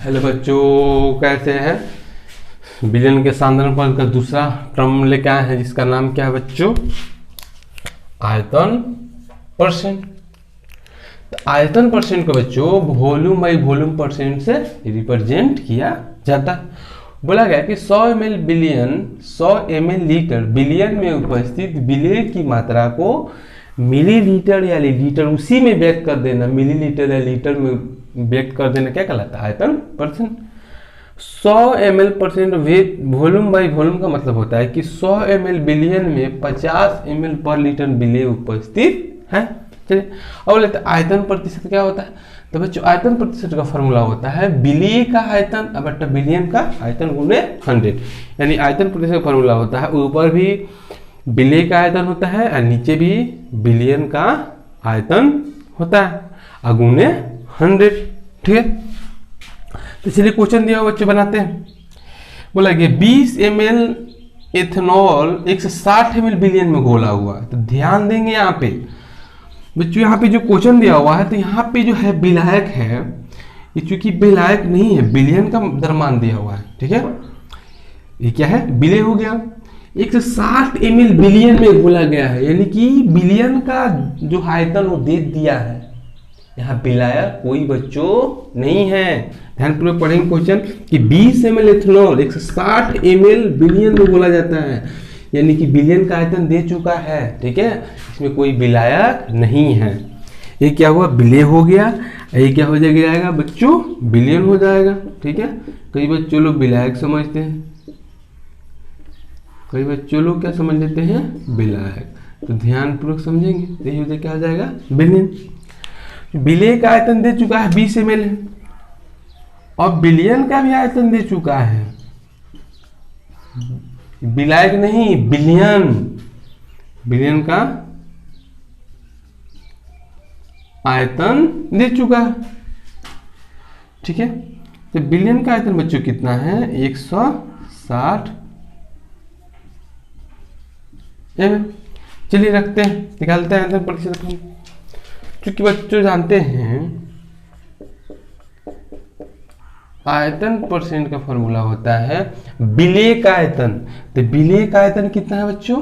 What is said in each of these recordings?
Hello बच्चों, कैसे हैं। बिलियन के साधारण पद का दूसरा टर्म लेके आए हैं जिसका नाम क्या है बच्चों, आयतन परसेंट। तो आयतन परसेंट को बच्चों वॉल्यूम बाई वॉल्यूम परसेंट से रिप्रेजेंट किया जाता है। बोला गया कि 100 ml billion 100 ml litre billion में उपस्थित विलय की मात्रा को मिलीलीटर या लीटर उसी में व्यक्त कर देना, मिलीलीटर या लीटर में व्यक्त कर देना क्या कहलाता है, आयतन percent. 100 ml percent volume by volume का मतलब होता है कि 100 ml बिलियन में 50 ml पर लीटर विलय उपस्थित है। चलिए अब लेते हैं आयतन प्रतिशत क्या होता है। तो बच्चों आयतन प्रतिशत का फॉर्मूला होता है विलय का आयतन बटा बिलियन का आयतन गुणे 100। यानी आयतन प्रतिशत का फॉर्मूला होता है ऊपर भी विलय का आयतन होता है और नीचे भी बिलियन का आयतन होता है और गुणे 100। ठीक है, तो चलिए क्वेश्चन दिया हुआ बच्चे बनाते हैं। बोला कि 20 ml एथेनॉल 160 ml बिलियन में घोला हुआ है। तो ध्यान देंगे यहाँ पे बच्चों, यहाँ पे जो क्वेश्चन दिया हुआ है तो यहाँ पे जो है विलायक है, ये चूंकि विलायक नहीं है, बिलियन का द्रव्यमान दिया हुआ है। ठीक है, ये क्या है, विलय हो गया। 160 ml बिलियन में घोला गया है, यानी कि बिलियन का जो आयतन वो दे दिया है। यहाँ विलायक कोई बच्चों नहीं है। ध्यानपूर्वक पढ़ेंगे क्वेश्चन कि 20 ml एथेनॉल 160 ml बिलियन में घोला जाता है, यानी कि बिलियन का आयतन दे चुका है। ठीक है, इसमें कोई विलायक नहीं है। ये क्या हुआ, विलय हो गया। ये क्या हो जाएगा बच्चों, बिलियन हो जाएगा। ठीक है, कई बच्चों लोग विलायक समझते हैं, कई बच्चों लोग क्या समझ लेते हैं, विलायक। तो ध्यानपूर्वक समझेंगे तो ये हो जाए क्या हो जाएगा, बिलियन। विलय का आयतन दे चुका है 20 ml और बिलियन का भी आयतन दे चुका है, विलायक नहीं बिलियन, बिलियन का आयतन दे चुका है। ठीक है, तो बिलियन का आयतन बच्चों कितना है, 160 ml। चलिए रखते हैं, निकालते हैं आयतन प्रतिशत। क्योंकि बच्चों जानते हैं आयतन परसेंट का फॉर्मूला होता है विलय का आयतन। तो विलय का आयतन कितना है बच्चों,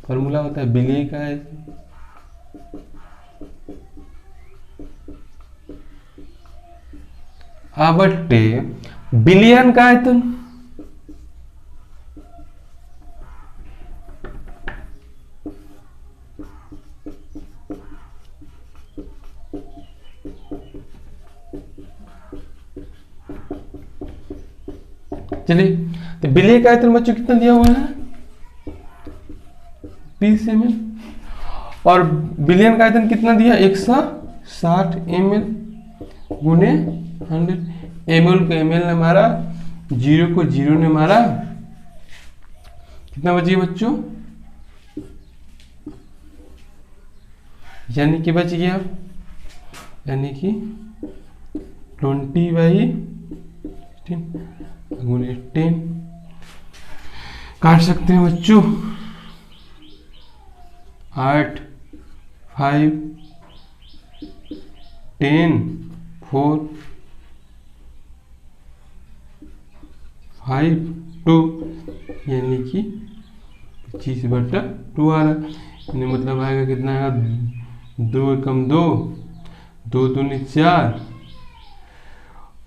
फॉर्मूला होता है विलय का आयतन बटे बिलियन का आयतन। चलिए, तो विलय का आयतन बच्चों कितना दिया हुआ है, 20 ml और बिलियन का आयतन कितना दिया, 160 ml गुने 100। ml को ml ने मारा, 0 को 0 ने मारा, कितना बची बच्चों, यानी कि बच गया, यानी कि 20/10 गुने 10 काट सकते हैं बच्चों। 8 5 10 4 5 2 यानी कि 25/2 आ रहा है। यानी मतलब आएगा कितना आएगा, 2 एकम 2, 2 दूनी 4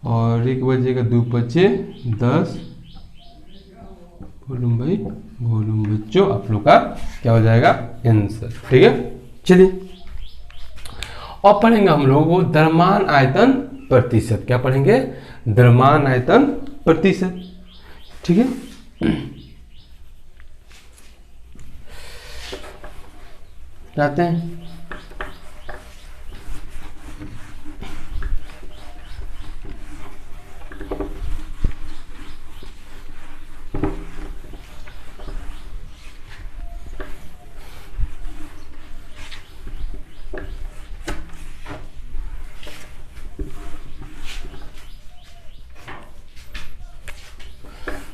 और 1 बचेगा, 2 बचे 10 वॉल्यूम बाई वॉल्यूम बच्चों आप लोग का क्या हो जाएगा, आंसर। ठीक है, चलिए और पढ़ेंगे हम लोग द्रव्यमान आयतन प्रतिशत। क्या पढ़ेंगे, द्रव्यमान आयतन प्रतिशत। ठीक है, जाते हैं।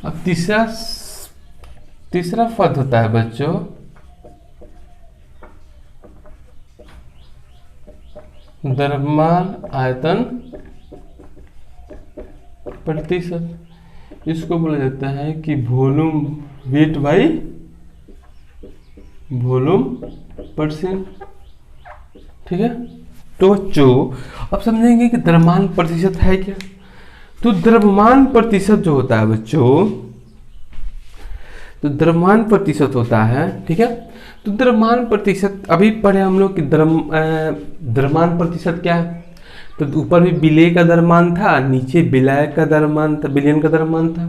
अब तीसरा पद होता है बच्चों द्रव्यमान आयतन प्रतिशत। इसको बोला जाता है कि volume, wait by volume percent. ठीक है, तो बच्चों अब समझेंगे कि द्रव्यमान प्रतिशत है क्या। तो द्रव्यमान प्रतिशत जो होता है बच्चों, तो द्रव्यमान प्रतिशत होता है, ठीक है। तो द्रव्यमान प्रतिशत अभी पढ़े हम लोग कि द्रव्यमान प्रतिशत क्या है। तो ऊपर भी विलेय का द्रव्यमान था, नीचे विलायक का द्रव्यमान था, विलयन का द्रव्यमान था।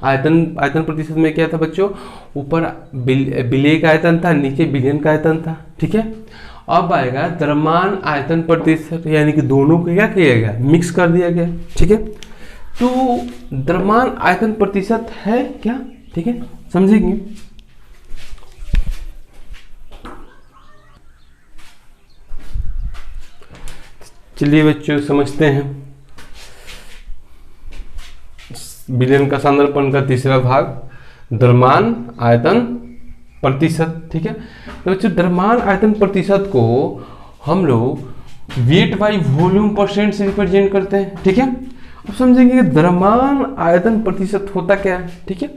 आयतन प्रतिशत में क्या था बच्चों, ऊपर विलेय का आयतन था, नीचे विलयन का आयतन था, ठीक है। अब आएगा द्रव्यमान आयतन प्रतिशत, यानी कि दोनों को क्या किया गया, मिक्स कर दिया गया, ठीक है। तो द्रव्यमान आयतन प्रतिशत है क्या, ठीक है, समझेंगे। चलिए बच्चों समझते हैं विलयन का सांद्रपण का तीसरा भाग, द्रव्यमान आयतन प्रतिशत, ठीक है। तो बच्चों द्रव्यमान आयतन प्रतिशत को हम लोग वेट बाई वॉल्यूम परसेंट से रिप्रेजेंट करते हैं, ठीक है। अब समझेंगे कि द्रव्यमान आयतन प्रतिशत होता क्या है, ठीक है।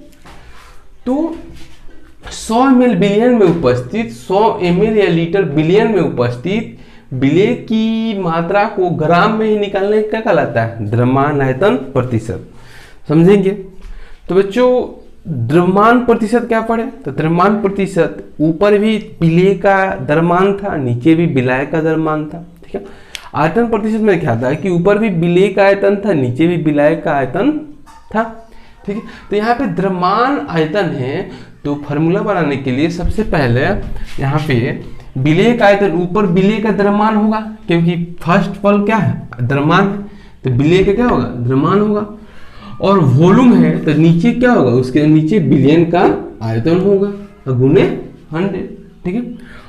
तो 100 ml बिलियन में उपस्थित, 100 ml या लीटर बिलियन में उपस्थित विलेय की मात्रा को ग्राम में ही निकालने का कहलाता है द्रव्यमान आयतन प्रतिशत, समझेंगे। तो बच्चों द्रव्यमान प्रतिशत क्या पढ़े, तो द्रव्यमान प्रतिशत ऊपर भी विलेय का द्रव्यमान था, नीचे भी विलायक का द्रव्यमान था, ठीक है। आयतन प्रतिशत में क्या था कि ऊपर भी विलेय का आयतन था, नीचे भी विलायक का आयतन था, ठीक है। तो यहाँ पे द्रव्यमान आयतन है, तो फॉर्मूला बनाने के लिए सबसे पहले यहाँ पे विलेय का आयतन, ऊपर विलेय का द्रव्यमान होगा क्योंकि फर्स्ट फल क्या है, द्रव्यमान है, तो विलेय का क्या होगा, द्रव्यमान होगा। और वॉल्यूम है तो नीचे क्या होगा, उसके नीचे विलयन का आयतन होगा गुने 100, ठीक है।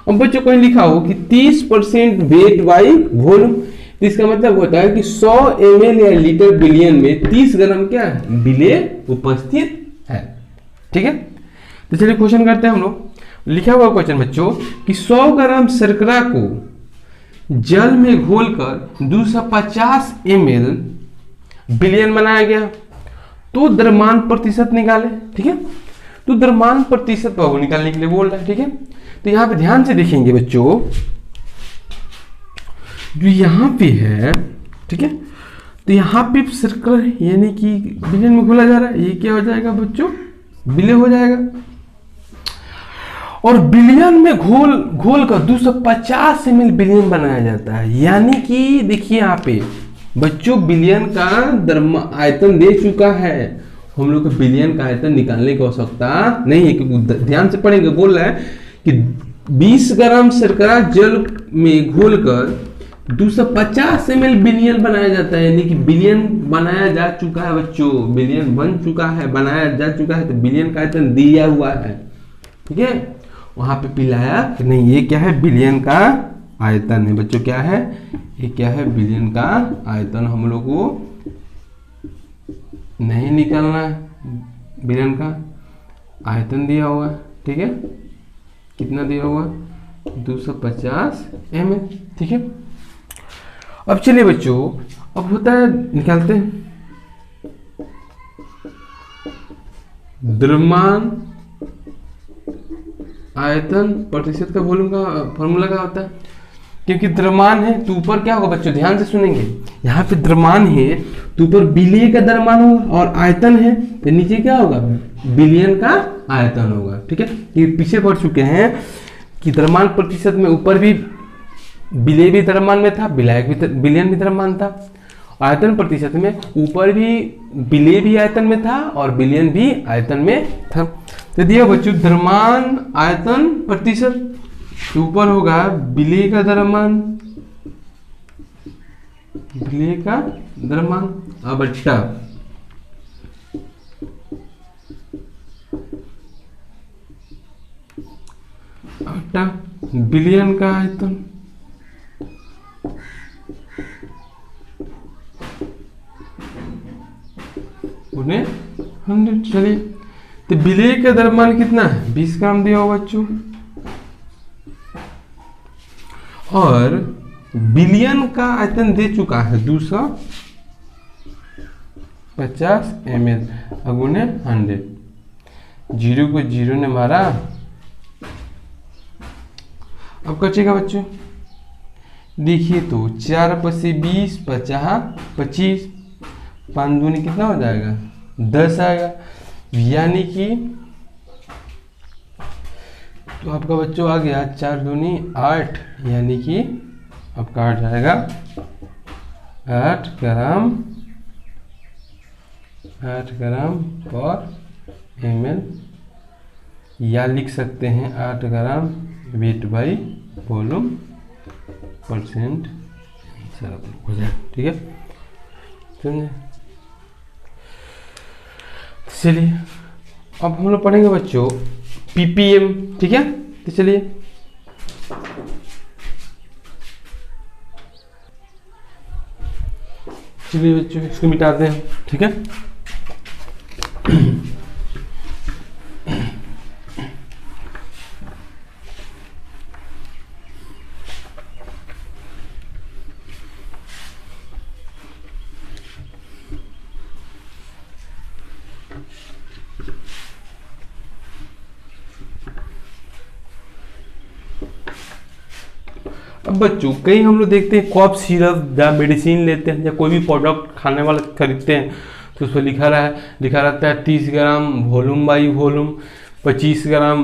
अब बच्चों को लिखा हो कि 30% वेट बाई वॉल्यूम, तो इसका मतलब होता है कि 100 ml या लीटर बिलियन में 30 ग्राम क्या है, विलेय उपस्थित है, ठीक है। तो चलिए क्वेश्चन करते हैं हम लोग। लिखा हुआ क्वेश्चन बच्चों कि 100 ग्राम शर्करा को जल में घोलकर 250 ml बिलियन बनाया गया, तो द्रव्यमान प्रतिशत निकाले, ठीक है। तो द्रव्यमान प्रतिशत को निकालने के लिए बोल रहा है, ठीक है। तो यहां पे ध्यान से देखेंगे बच्चों, जो यहां पे है, ठीक है, तो यहां पे शर्करा यानी कि बिलियन में घोला जा रहा है, ये क्या हो जाएगा बच्चों, विलेय हो जाएगा। और बिलियन में घोल कर 250 ml बिलियन बनाया जाता है, यानी कि देखिए यहाँ पे बच्चों बिलियन का आयतन दे चुका है, हम लोग को बिलियन का आयतन निकालने की आवश्यकता नहीं है, क्योंकि ध्यान से पढ़ेंगे, बोल रहा है कि 20 ग्राम शर्करा जल में घोलकर 250 ml बिलियन बनाया जाता है, यानी कि बिलियन बनाया जा चुका है बच्चों, बिलियन बन चुका है, बनाया जा चुका है, तो बिलियन का आयतन दिया हुआ है, ठीक है। वहां पे पिलाया कि नहीं, ये क्या है, बिलियन का आयतन है बच्चों, क्या है, ये क्या है, बिलियन का आयतन। हम लोग को नहीं निकालना है, बिलियन का आयतन दिया हुआ है, ठीक है, कितना दिया हुआ, 250 ml, ठीक है। अब चलिए बच्चों, अब होता है निकालते हैं द्रव्यमान आयतन प्रतिशत का वॉल्यूम का फॉर्मूला क्या होता है, क्योंकि द्रव्यमान है तो ऊपर क्या होगा बच्चों, ध्यान से सुनेंगे, यहाँ पे द्रव्यमान है तो ऊपर विलेय का द्रव्यमान होगा, और आयतन है तो नीचे क्या होगा, विलयन का आयतन होगा, ठीक है। ये पीछे पढ़ चुके हैं कि द्रव्यमान प्रतिशत में ऊपर भी विलेय भी द्रव्यमान में था, विलायक भी विलयन भी द्रव्यमान था। आयतन प्रतिशत में ऊपर भी विलेय भी आयतन में था और विलयन भी आयतन में था। तो दिया बच्चों द्रव्यमान आयतन प्रतिशत, ऊपर होगा विलेय का द्रव्यमान, विलेय का द्रव्यमान, अब अट्टा विलयन का आयतन, उन्हें 100। चलिए तो विलेय का द्रव्यमान कितना है, 20 ग्राम दिया हुआ बच्चों, और विलयन का आयतन दे चुका है 50 ml अगुने 100, 0 को 0 ने मारा। अब बचेगा बच्चों, देखिए तो 4 + 20 50 25, 5 दूनी कितना हो जाएगा 10 आएगा, यानी कि तो आपका बच्चों आ गया 4 दूनी 8, यानी कि आपका आ जाएगा 8 ग्राम पर ml, या लिख सकते हैं 8 ग्राम वेट बाई वॉल्यूम परसेंट हो जाए। ठीक है, समझे? चलिए अब हम लोग पढ़ेंगे बच्चों ppm। ठीक है, तो चलिए बच्चों इसको मिटाते हैं। ठीक है, अब बच्चों कहीं हम लोग देखते हैं कॉफ सिरप या मेडिसिन लेते हैं या कोई भी प्रोडक्ट खाने वाला खरीदते हैं तो उस पर लिखा रहता है 30 gram volume by volume, 25 gram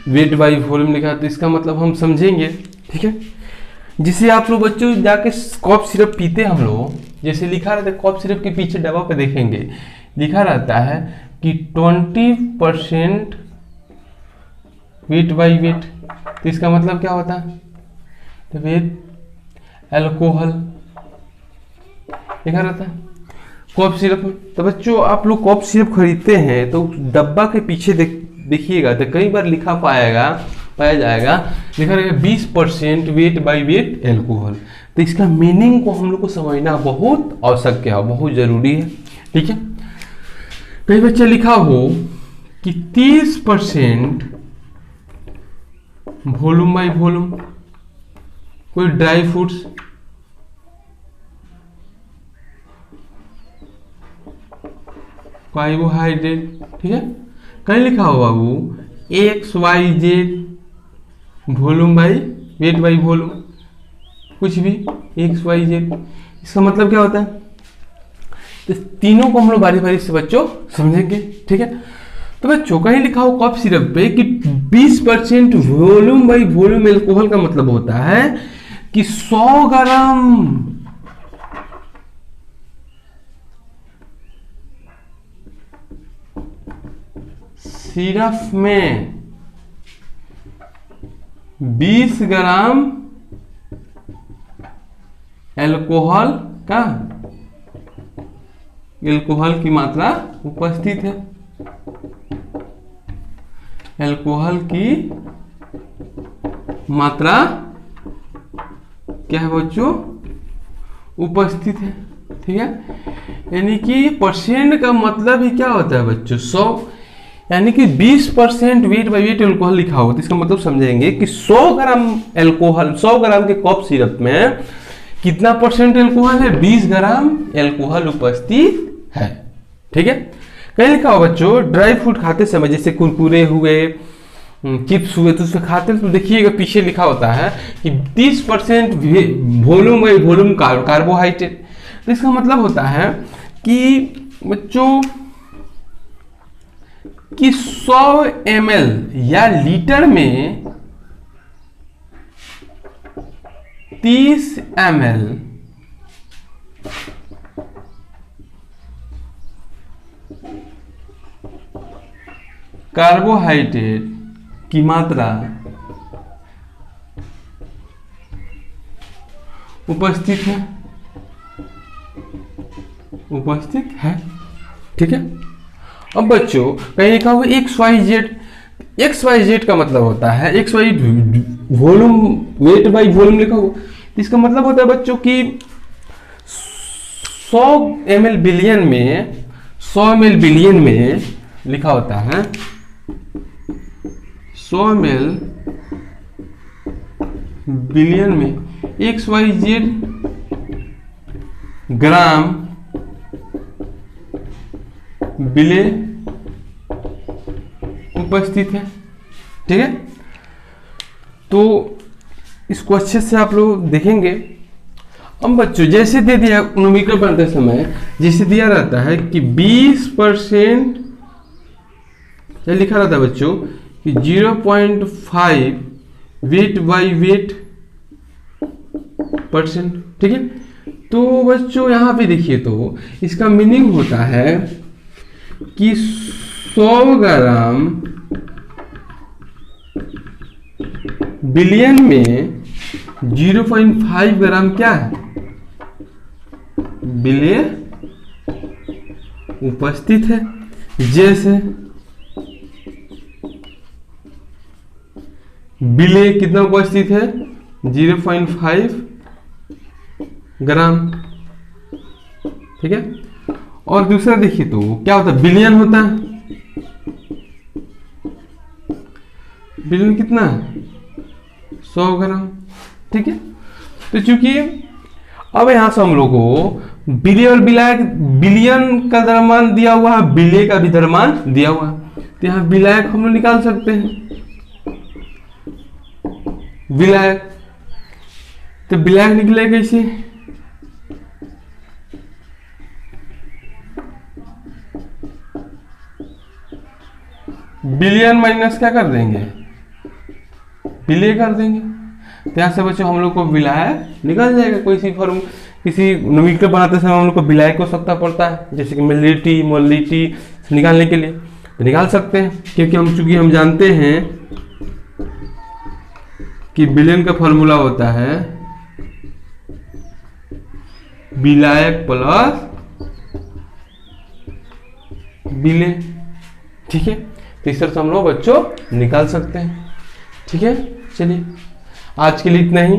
weight by volume लिखा है। तो इसका मतलब हम समझेंगे। ठीक है, जिसे आप लोग बच्चों जाके कॉफ सिरप पीते हैं हम लोग, जैसे लिखा रहता है कॉफ सिरप के पीछे डब्बा पे देखेंगे लिखा रहता है कि 20% वेट बाई वेट। तो इसका मतलब क्या होता है, तो वेट अल्कोहल लिखा रहता है कॉफ सिरप में। तो बच्चों आप लोग कॉफ सिरप खरीदते हैं तो डब्बा के पीछे देखिएगा तो कई बार पाया जाएगा लिखा रहेगा 20% वेट बाई वेट अल्कोहल। तो इसका मीनिंग को हम लोग को समझना बहुत आवश्यक है, बहुत जरूरी है। ठीक है, कई बच्चा लिखा हो कि 30% वॉल्यूम बाई वॉल्यूम, कोई ड्राई फ्रूट्स, कार्बोहाइड्रेट। ठीक है, कहीं लिखा हो बाबू XYZ volume by wait by volume, कुछ भी XYZ। इसका मतलब क्या होता है, तो तीनों को हम लोग बारी बारी से बच्चों समझेंगे। ठीक है, तो बच्चों कहीं लिखा हो कॉफ सिरप पे कि 20% वॉल्यूम बाई वॉल्यूम एल्कोहल का मतलब होता है कि 100 ग्राम सिरप में 20 ग्राम एल्कोहल की मात्रा उपस्थित है। एल्कोहल की मात्रा क्या है बच्चों, उपस्थित है। ठीक है, यानी कि परसेंट का मतलब ही क्या होता है बच्चों 100, यानी कि 20% वेट बाई वेट एल्कोहल लिखा हो तो इसका मतलब समझेंगे कि 100 ग्राम एल्कोहल, 100 ग्राम के कॉफ सिरप में कितना परसेंट एल्कोहल है, 20 ग्राम एल्कोहल उपस्थित है। ठीक है, कहीं लिखा हो बच्चों ड्राई फ्रूट खाते समय, जैसे कुरकुरे हुए, चिप्स हुए, तो उसमें खाते हैं तो देखिएगा पीछे लिखा होता है कि 30% वॉल्यूम बाई वॉल्यूम कार्बोहाइड्रेट। तो इसका मतलब होता है कि बच्चों कि 100 ml या लीटर में 30 ml कार्बोहाइड्रेट की मात्रा उपस्थित है। ठीक है, अब बच्चों कहीं लिखा हुआ XYZ का मतलब होता है XYZ volume weight by volume लिखा हुआ, इसका मतलब होता है बच्चों कि 100 ml बिलियन में लिखा होता है 100 ml बिलियन में XYZ ग्राम विलेय उपस्थित है। ठीक है, तो इसको अच्छे से आप लोग देखेंगे। अब बच्चों जैसे दे दिया न्यूमेरिकल बनाते समय जैसे दिया रहता है कि 20%, क्या लिखा रहता है बच्चों कि 0.5 वेट बाई वेट %। ठीक है, तो बच्चों यहाँ पे देखिए तो इसका मीनिंग होता है कि 100 ग्राम बिलियन में 0.5 ग्राम क्या है, विलेय उपस्थित है। जैसे विलेय कितना उपस्थित है, 0.5 ग्राम। ठीक है, और दूसरा देखिए तो क्या होता है, बिलियन होता है। बिलियन कितना है, 100 ग्राम। ठीक है, तो चूंकि अब यहां से हम लोग को विलेय और विलायक, बिलियन का द्रव्यमान दिया हुआ है, विलेय का भी द्रव्यमान दिया हुआ है, तो यहां विलायक हम लोग निकाल सकते हैं। विलायक, तो विलायक निकले कैसे, बिलियन माइनस क्या कर देंगे, विलेय कर देंगे। तो यहाँ से बच्चों हम लोग को विलायक निकल जाएगा। कोई सी फॉर्म किसी न्यूमेरिकल बनाते समय हम लोग को विलायक को आवश्यकता पड़ता है, जैसे कि मिलिटी मोलिटी निकालने के लिए, तो निकाल सकते हैं। क्योंकि चूंकि हम जानते हैं कि बिलियन का फॉर्मूला होता है विलायक प्लस विलेय। ठीक है, तो इस तरह से हम लोग बच्चों निकाल सकते हैं। ठीक है, चलिए आज के लिए इतना ही।